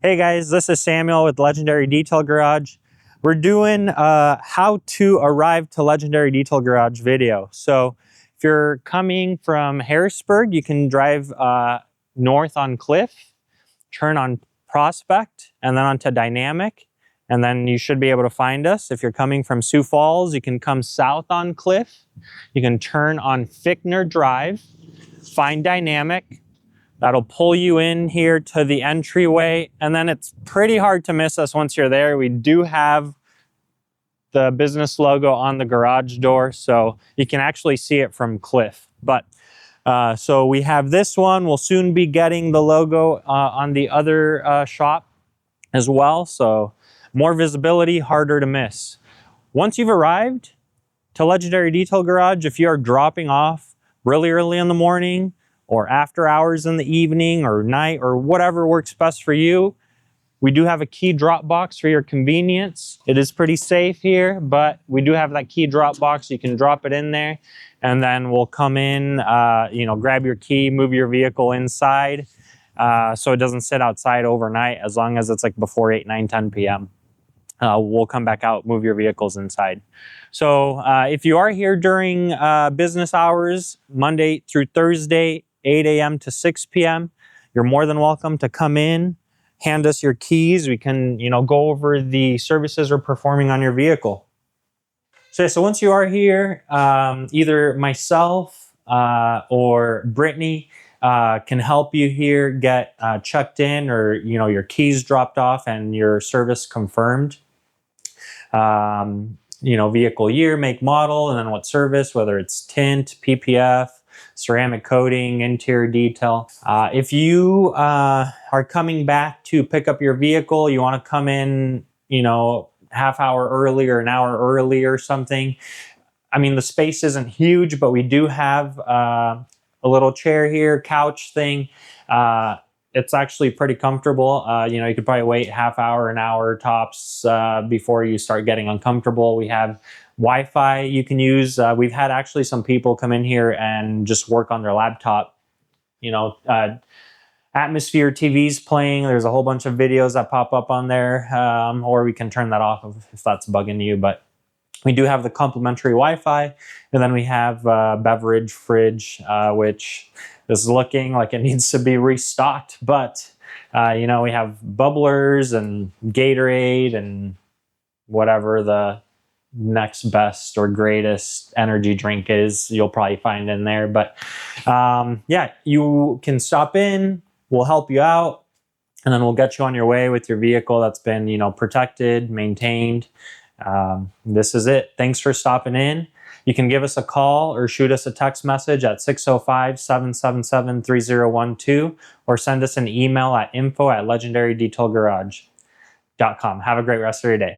Hey guys, this is Samuel with Legendary Detail Garage. We're doing a how to arrive to Legendary Detail Garage video. So if you're coming from Harrisburg, you can drive north on Cliff, turn on Prospect, and then onto Dynamic, and then you should be able to find us. If you're coming from Sioux Falls, you can come south on Cliff. You can turn on Fiechtner Drive, find Dynamic. That'll pull you in here to the entryway, and then it's pretty hard to miss us once you're there. We do have the business logo on the garage door, so you can actually see it from Cliff. But so we have this one. We'll soon be getting the logo on the other shop as well, so more visibility, harder to miss. Once you've arrived to Legendary Detail Garage, if you are dropping off really early in the morning, or after hours in the evening or night or whatever works best for you, we do have a key drop box for your convenience. It is pretty safe here, but we do have that key drop box. You can drop it in there, and then we'll come in, grab your key, move your vehicle inside, so it doesn't sit outside overnight as long as it's like before 8, 9, 10 p.m. We'll come back out, move your vehicles inside. So if you are here during business hours, Monday through Thursday, 8 a.m. to 6 p.m. You're more than welcome to come in, hand us your keys. We can, go over the services we're performing on your vehicle. So once you are here, either myself or Brittany can help you here get checked in, or your keys dropped off and your service confirmed. Vehicle year, make, model, and then what service, whether it's tint, PPF, ceramic coating, interior detail. If you are coming back to pick up your vehicle, you want to come in, half hour early or an hour early or something. I mean, the space isn't huge, but we do have a little chair here, couch thing. It's actually pretty comfortable. You could probably wait half hour, an hour tops before you start getting uncomfortable. We have Wi-Fi you can use. We've had actually some people come in here and just work on their laptop. Atmosphere TV's playing. There's a whole bunch of videos that pop up on there, or we can turn that off if that's bugging you. But we do have the complimentary Wi-Fi, and then we have beverage fridge, which is looking like it needs to be restocked. But we have bubblers and Gatorade and whatever the next best or greatest energy drink is, you'll probably find in there. But you can stop in. We'll help you out, and then we'll get you on your way with your vehicle that's been protected, maintained. This is it. Thanks for stopping in. You can give us a call or shoot us a text message at 605-777-3012, or send us an email at info@legendarydetailgarage.com. Have a great rest of your day.